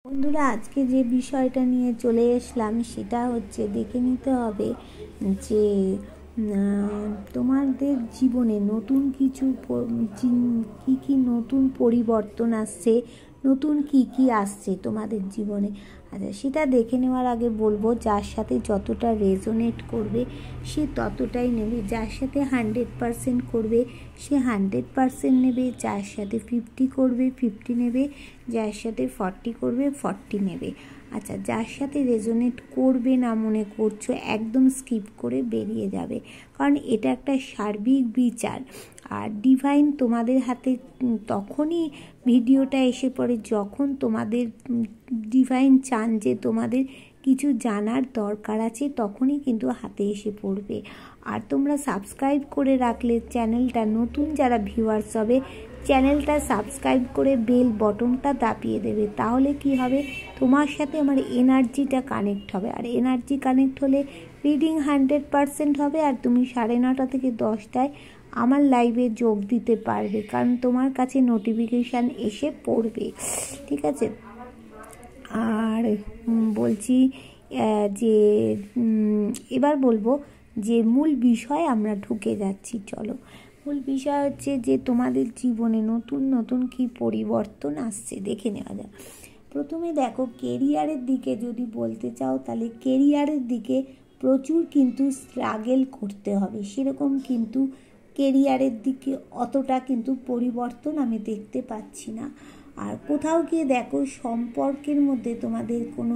বন্ধুরা, আজকে যে বিষয়টা নিয়ে চলে এসলাম সেটা হচ্ছে দেখে নিতে হবে যে তোমাদের জীবনে নতুন কিছু কী কী নতুন পরিবর্তন আসছে, নতুন কী আসছে তোমাদের জীবনে। আচ্ছা, সেটা দেখে নেওয়ার আগে বলবো, যার সাথে যতটা রেজোনেট করবে সে ততটাই নেবে, যার সাথে 100% করবে সে 100% নেবে, যার সাথে 50 করবে 50 নেবে, যার সাথে 40 করবে 40 নেবে। আচ্ছা, যার সাথে রেজোনেট করবে না মনে করছো একদম স্কিপ করে বেরিয়ে যাবে, কারণ এটা একটা সার্বিক বিচার। আর ডিভাইন তোমাদের হাতে তখনই ভিডিওটা এসে পড়ে যখন তোমাদের ডিভাইন চান যে তোমাদের কিছু জানার দরকার আছে, তখনই কিন্তু হাতে এসে পড়বে। আর তোমরা সাবস্ক্রাইব করে রাখলে চ্যানেলটা, নতুন যারা ভিউয়ার্স হবে চ্যানেলটা সাবস্ক্রাইব করে বেল বটনটা দাপিয়ে দেবে, তাহলে কি হবে, তোমার সাথে আমার এনার্জিটা কানেক্ট হবে। আর এনার্জি কানেক্ট হলে রিডিং 100% হবে, আর তুমি 9:30 থেকে 10টায় আমার লাইভে যোগ দিতে পারবে, কারণ তোমার কাছে নোটিফিকেশান এসে পড়বে। ঠিক আছে? আর বলছি যে এবার বলবো যে মূল বিষয়ে আমরা ঢুকে যাচ্ছি। চলো, মূল বিষয় হচ্ছে যে তোমাদের জীবনে নতুন নতুন কী পরিবর্তন আসছে দেখে নেওয়া যাক। প্রথমে দেখো, কেরিয়ারের দিকে যদি বলতে চাও তাহলে কেরিয়ারের দিকে প্রচুর কিন্তু স্ট্রাগল করতে হবে, সেরকম কিন্তু কেরিয়ারের দিকে অতটা কিন্তু পরিবর্তন আমি দেখতে পাচ্ছি না। আর কোথাও গিয়ে দেখো সম্পর্কের মধ্যে তোমাদের কোনো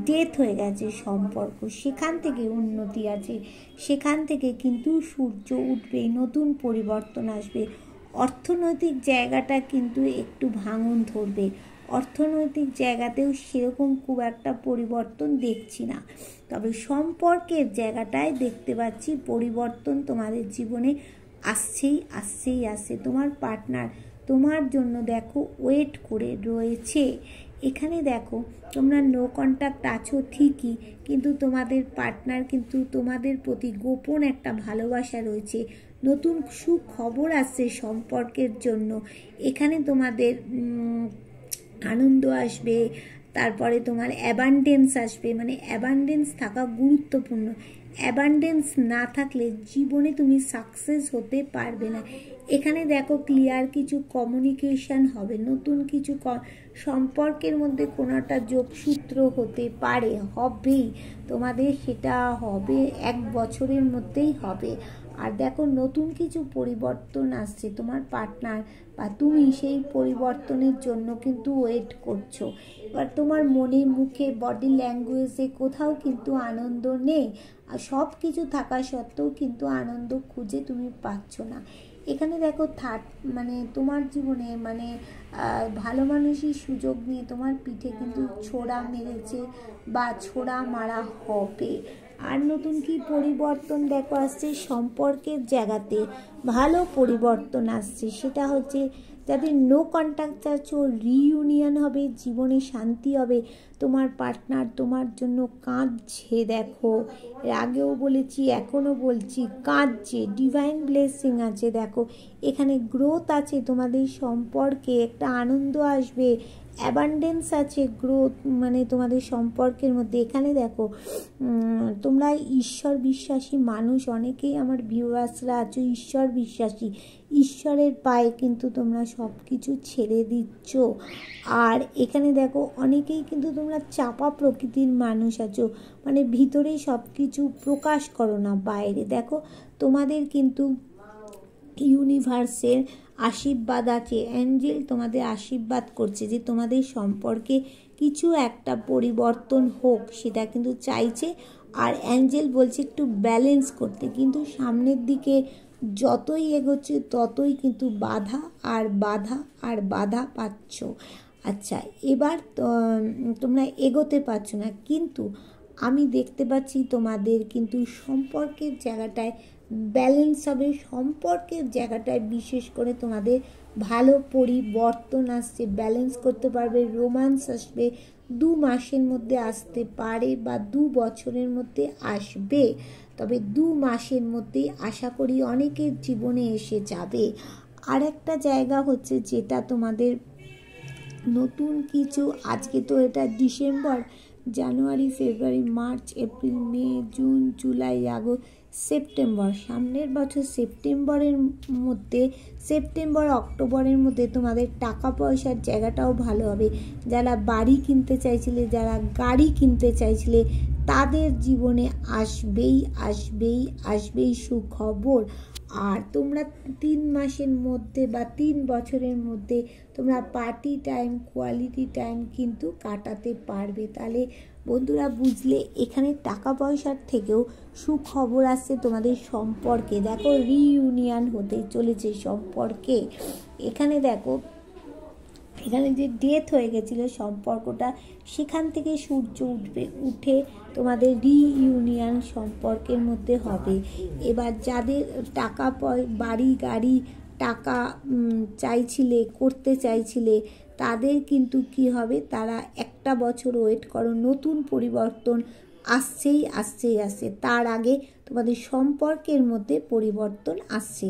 ডেথ হয়ে গেছে সম্পর্ক, সেখান থেকে উন্নতি আছে, সেখান থেকে কিন্তু সূর্য উঠবে, নতুন পরিবর্তন আসবে। অর্থনৈতিক জায়গাটা কিন্তু একটু ভাঙন ধরবে, অর্থনৈতিক জায়গাতেও সেরকম খুব একটা পরিবর্তন দেখছি না, তবে সম্পর্কের জায়গাটায় দেখতে পাচ্ছি পরিবর্তন তোমাদের জীবনে আসছে। তোমার পার্টনার তোমার জন্য দেখো ওয়েট করে রয়েছে। এখানে দেখো, তোমরা নো কন্ট্যাক্ট আছো ঠিকই, কিন্তু তোমাদের পার্টনার কিন্তু তোমাদের প্রতি গোপন একটা ভালোবাসা রয়েছে। নতুন সুখবর আসছে সম্পর্কের জন্য। এখানে তোমাদের আনন্দ আসবে, তারপরে তোমার অ্যাবান্ডেন্স আসবে, মানে অ্যাবান্ডেন্স থাকা গুরুত্বপূর্ণ। অ্যাবান্ডেন্স না থাকলে জীবনে তুমি সাকসেস হতে পারবে না। এখানে দেখো ক্লিয়ার কিছু কমিউনিকেশান হবে, নতুন কিছু সম্পর্কের মধ্যে কোনো একটা যোগসূত্র হতে পারে, হবেই তোমাদের, সেটা হবে 1 বছরের মধ্যেই হবে। আর দেখো নতুন কিছু পরিবর্তন আসছে, তোমার পার্টনার বা তুমি সেই পরিবর্তনের জন্য কিন্তু ওয়েট করছো। এবার তোমার মনে, মুখে, বডি ল্যাঙ্গুয়েজে কোথাও কিন্তু আনন্দ নেই, আর সব কিছু থাকা সত্ত্বেও কিন্তু আনন্দ খুঁজে তুমি পাচ্ছ না। এখানে দেখো মানে তোমার জীবনে মানে ভালো মানুষই সুযোগ নিয়ে তোমার পিঠে কিন্তু ছোড়া মেরেছে বা ছোড়া মারা হবে। আর নতুন কি পরিবর্তন দেখো আসছে সম্পর্কের জায়গাতে, ভালো পরিবর্তন আসছে, সেটা হচ্ছে যাদের নো কন্ট্যাক্ট আছো রিইউনিয়ন হবে, জীবনে শান্তি হবে। তোমার পার্টনার তোমার জন্য কাঁদছে, দেখো এর আগেও বলেছি এখনও বলছি, কাঁদছে, ডিভাইন ব্লেসিং আছে। দেখো এখানে গ্রোথ আছে, তোমাদের সম্পর্কে একটা আনন্দ আসবে, অ্যাবান্ডেন্স আছে, গ্রোথ মানে তোমাদের সম্পর্কের মধ্যে। এখানে দেখো তোমরা ঈশ্বর বিশ্বাসী মানুষ, অনেকেই আমার ভিউয়ার্সরা আছো ঈশ্বর বিশ্বাসী, ঈশ্বরের পায়ে কিন্তু তোমরা সব কিছু ছেড়ে দিচ্ছ। আর এখানে দেখো অনেকেই কিন্তু তোমরা চাপা প্রকৃতির মানুষ আছো, মানে ভিতরেই সব কিছু প্রকাশ করো না বাইরে। দেখো তোমাদের কিন্তু ইউনিভার্সের আশীর্বাদ আছে, অ্যাঞ্জেল তোমাদের আশীর্বাদ করছে যে তোমাদের সম্পর্কে কিছু একটা পরিবর্তন হোক, সেটা কিন্তু চাইছে। আর অ্যাঞ্জেল বলছে একটু ব্যালেন্স করতে, কিন্তু সামনের দিকে যতই এগোচ্ছে ততই কিন্তু বাধা আর বাধা আর বাধা পাচ্ছ। আচ্ছা, এবার তোমরা এগোতে পারছো না, কিন্তু আমি দেখতে পাচ্ছি তোমাদের কিন্তু সম্পর্কের জায়গাটায় ব্যালেন্স হবে, সম্পর্কের জায়গাটায় বিশেষ করে তোমাদের ভালো পরিবর্তন আসছে, ব্যালেন্স করতে পারবে, রোম্যান্স আসবে, 2 মাসের মধ্যে আসতে পারে বা 2 বছরের মধ্যে আসবে, তবে 2 মাসের মধ্যেই আশা করি অনেকের জীবনে এসে যাবে। আর একটা জায়গা হচ্ছে যেটা তোমাদের নতুন কিছু, আজকে তো এটা ডিসেম্বর, জানুয়ারি, ফেব্রুয়ারি, মার্চ, এপ্রিল, মে, জুন, জুলাই, আগস্ট, সেপ্টেম্বর। সামনের বছর সেপ্টেম্বর অক্টোবরের মধ্যে তোমাদের টাকা পয়সার জায়গাটাও ভালো হবে। যারা বাড়ি কিনতে চাইছিলে, যারা গাড়ি কিনতে চাইছিলে, তাদের জীবনে আসবেই সুখবর। আর তোমরা 3 মাসের মধ্যে বা 3 বছরের মধ্যে তোমরা পার্টি টাইম, কোয়ালিটি টাইম কিন্তু কাটাতে পারবে। তাহলে বন্ধুরা বুঝলে, এখানে টাকা পয়সার থেকেও সুখবর আসছে তোমাদের সম্পর্কে। দেখো রিইউনিয়ন হতে চলেছে সম্পর্কে। এখানে দেখো, এখানে যে ডেথ হয়ে গেছিলো সম্পর্কটা, সেখান থেকে সূর্য উঠে তোমাদের রিইউনিয়ন সম্পর্কের মধ্যে হবে। এবার যাদের টাকা বাড়ি গাড়ি টাকা করতে চাইছিলে, তাদের কিন্তু কি হবে, তারা 1 বছর ওয়েট করো, নতুন পরিবর্তন আসছে। তার আগে তোমাদের সম্পর্কের মধ্যে পরিবর্তন আসছে।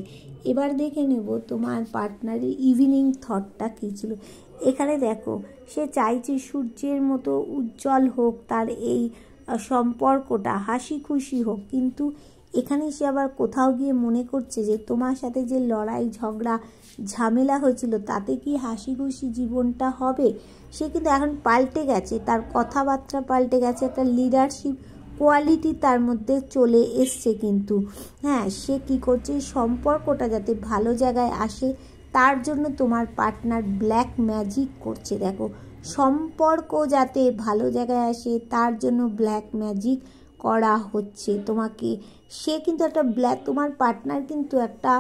এবার দেখে নেব তোমার পার্টনারের ইভিনিং থটটা কী ছিল। এখানে দেখো, সে চাইছে সূর্যের মতো উজ্জ্বল হোক তার এই সম্পর্কটা, হাসি খুশি হোক, কিন্তু এখানে সে আবার কোথাও গিয়ে মনে করছে যে তোমার সাথে যে লড়াই ঝগড়া ঝামেলা হয়েছিল, তাতে কি হাসি খুশি জীবনটা হবে। সে কিন্তু এখন পাল্টে গেছে, তার কথাবার্তা পাল্টে গেছে, একটা লিডারশিপ কোয়ালিটি তার মধ্যে চলে এসছে। কিন্তু হ্যাঁ, সে কি করছে, সম্পর্কটা যাতে ভালো জায়গায় আসে তার জন্য তোমার পার্টনার ব্ল্যাক ম্যাজিক করছে। দেখো, সম্পর্ক যাতে ভালো জায়গায় আসে তার জন্য ব্ল্যাক ম্যাজিক করা হচ্ছে তোমাকে। সে কিন্তু তোমার পার্টনার কিন্তু একটা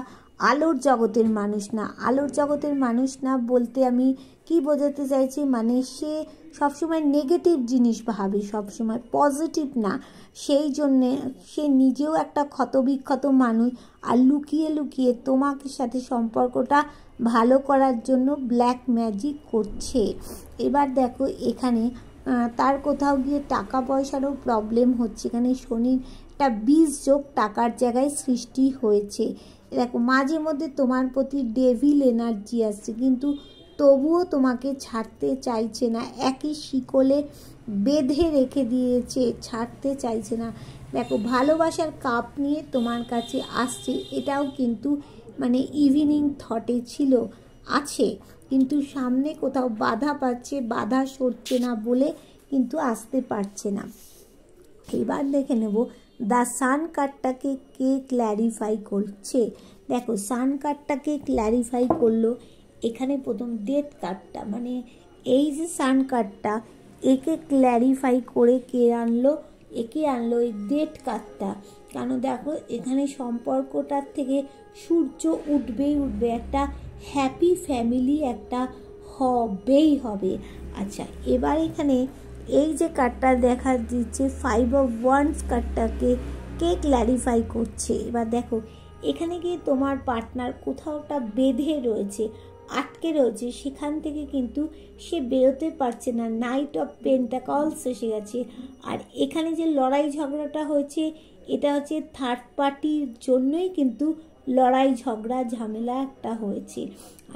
আলোর জগতের মানুষ না বলতে আমি কি বোঝাতে চাইছি, মানে সে সবসময় নেগেটিভ জিনিস ভাবে, সবসময় পজিটিভ না। সেই জন্যে সে নিজেও একটা ক্ষতবিক্ষত মানুষ, আর লুকিয়ে তোমার সাথে সম্পর্কটা ভালো করার জন্য ব্ল্যাক ম্যাজিক করছে। এবার দেখো, এখানে তার কোথাও গিয়ে টাকা পয়সারও প্রবলেম হচ্ছে। এখানে শনির একটা 20 যোগ টাকার জায়গায় সৃষ্টি হয়েছে। দেখো, মাঝে মধ্যে তোমার প্রতি ডেভিল এনার্জি আসছে, কিন্তু তবুও তোমাকে ছাড়তে চাইছে না, একই শিকলে বেঁধে রেখে দিয়েছে, ছাড়তে চাইছে না। দেখো, ভালোবাসার কাপ নিয়ে তোমার কাছে আসছে, এটাও কিন্তু মানে ইভিনিং থটে আছে, কিন্তু সামনে কোথাও বাধা পাচ্ছে, বাধা সরছে না বলে কিন্তু আসতে পারছে না। এবার দেখে নেব দ্য সান কার্ডটাকে কে ক্ল্যারিফাই করছে। দেখো, সান কার্ডটাকে ক্ল্যারিফাই করলো এখানে প্রথম ডেথ কার্ডটা, মানে এই যে সান কার্ডটা, একে ক্ল্যারিফাই করে কে আনলো, এই ডেথ কার্ডটা। কারণ দেখো, এখানে সম্পর্কটার থেকে সূর্য উঠবে, একটা হ্যাপি ফ্যামিলি একটা হবে। আচ্ছা, এবার এখানে এই যে কার্ডটা দেখা দিচ্ছে 5 of Wands কার্ডটাকে কে ক্ল্যারিফাই করছে। এবার দেখো, এখানে গিয়ে তোমার পার্টনার কোথাওটা বেঁধে রয়েছে, আটকে রয়েছে, সেখান থেকে কিন্তু সে বেরোতে পারছে না। নাইট অফ পেন্টাকলস এসে গেছে। আর এখানে যে লড়াই ঝগড়াটা হয়েছে, এটা হচ্ছে থার্ড পার্টির জন্যই কিন্তু লড়াই ঝগড়া ঝামেলা একটা হয়েছে।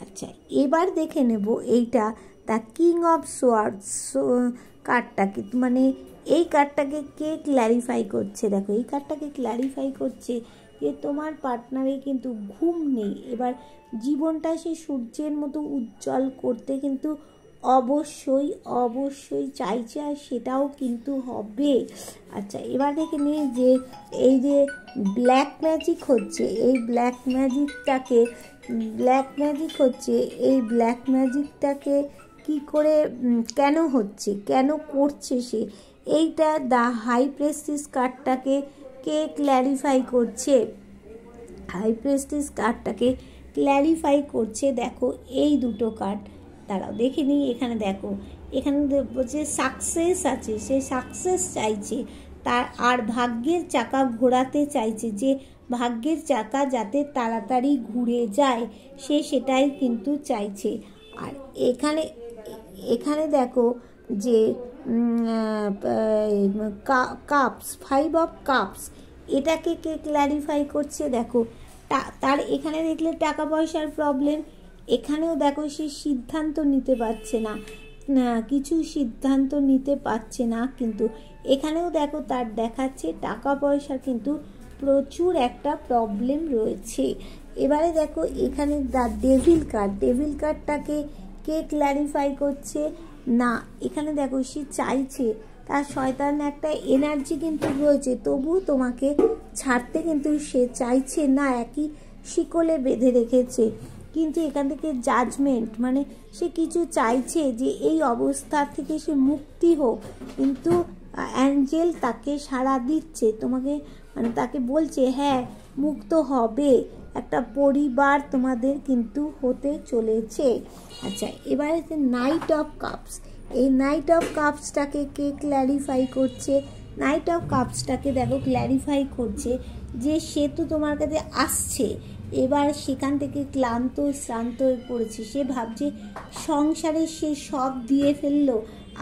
আচ্ছা, এবার দেখে নেব এইটা দ্য কিং অফ সোয়ার্ডস কার্ডটাকে, মানে এই কার্ডটাকে কে ক্ল্যারিফাই করছে। দেখো, এই কার্ডটাকে ক্ল্যারিফাই করছে যে তোমার পার্টনারে কিন্তু ঘুম নেই। এবার জীবনটা সে সূর্যের মতো উজ্জ্বল করতে কিন্তু অবশ্যই চাইছে, আর সেটাও কিন্তু হবে। আচ্ছা, এবার দেখে নিই যে এই যে ব্ল্যাক ম্যাজিক হচ্ছে, এই ব্ল্যাক ম্যাজিকটাকে কি করে, কেন হচ্ছে, কেন করছে সে, এইটা দ্য হাই প্রেস্টিজ কার্ডটাকে কে ক্ল্যারিফাই করছে। হাই প্রেস্টিজ কার্ডটাকে ক্ল্যারিফাই করছে। দেখো, এই দুটো কার্ড দাঁড়াও দেখে নিই। এখানে দেখো, এখানে বলছে সাকসেস আছে, সে সাকসেস চাইছে, তার আর ভাগ্যের চাকা ঘোরাতে চাইছে, যে ভাগ্যের চাকা যাতে তাড়াতাড়ি ঘুরে যায়, সে সেটাই কিন্তু চাইছে। আর এখানে দেখো যে কাপস, 5 of কাপস, এটাকে কে ক্ল্যারিফাই করছে। দেখো, তার এখানে দেখলে টাকা পয়সার প্রবলেম, এখানেও দেখো সে সিদ্ধান্ত নিতে পারছে না, কিছু সিদ্ধান্ত নিতে পারছে না, কিন্তু এখানেও দেখো তার দেখাচ্ছে টাকা পয়সা কিন্তু প্রচুর একটা প্রবলেম রয়েছে। এবারে দেখো এখানে ডেভিল কার্ডটাকে কে ক্ল্যারিফাই করছে না, এখানে দেখো সে চাইছে, তার শয়তান একটা এনার্জি কিন্তু রয়েছে, তবুও তোমাকে ছাড়তে কিন্তু সে চাইছে না, একই শিকলে বেঁধে রেখেছে। কিন্তু এখান থেকে জাজমেন্ট, মানে সে কিছু চাইছে যে এই অবস্থা থেকে সে মুক্তি হোক, কিন্তু অ্যাঞ্জেল তাকে সাড়া দিচ্ছে, তোমাকে মানে তাকে বলছে হ্যাঁ মুক্ত হবে, একটা পরিবার তোমাদের কিন্তু হতে চলেছে। আচ্ছা, এবারে নাইট অফ কাপস, এই নাইট অফ কাপসটাকে কে ক্ল্যারিফাই করছে? নাইট অফ কাপসটাকে দেখো ক্ল্যারিফাই করছে যে সে তো তোমার কাছে আসছে, এবার সেখান থেকে ক্লান্ত শ্রান্ত হয়ে পড়েছে, সে ভাবছে সংসারে সে সব দিয়ে ফেললো,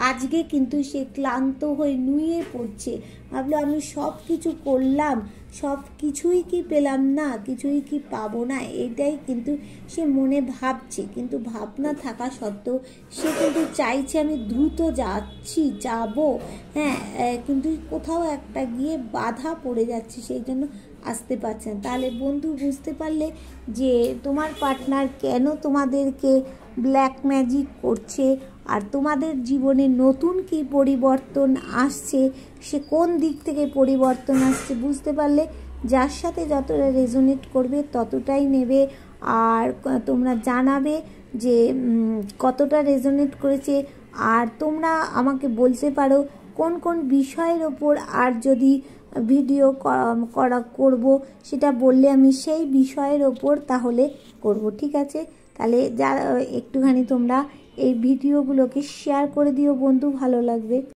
আজকে কিন্তু সে ক্লান্ত হয়ে নুয়ে পড়ছে, ভাবলো আমি সব কিছু করলাম, সব কিছুই কি পেলাম না, কিছুই কি পাবো না, এটাই কিন্তু সে মনে ভাবছে। কিন্তু ভাবনা থাকা সত্ত্বেও সে কিন্তু চাইছে আমি দ্রুত যাব, হ্যাঁ, কিন্তু কোথাও একটা গিয়ে বাধা পড়ে যাচ্ছে, সেই জন্য আসতে পারছে না। তাহলে বন্ধু বুঝতে পারলে যে তোমার পার্টনার কেন তোমাদেরকে ব্ল্যাক ম্যাজিক করছে, আর তোমাদের জীবনে নতুন কি পরিবর্তন আসছে, সে কোন দিক থেকে পরিবর্তন আসছে বুঝতে পারলে। যার সাথে যতটা রেজোনেট করবে ততটাই নেবে, আর তোমরা জানাবে যে কতটা রেজোনেট করেছে, আর তোমরা আমাকে বলতে পারো কোন কোন বিষয়ের ওপর আর যদি ভিডিও করব সেটা বললে আমি সেই বিষয়ের ওপর তাহলে করব, ঠিক আছে? তাহলে যা একটুখানি তোমরা এই ভিডিওগুলোকে শেয়ার করে দিও বন্ধু, ভালো লাগবে।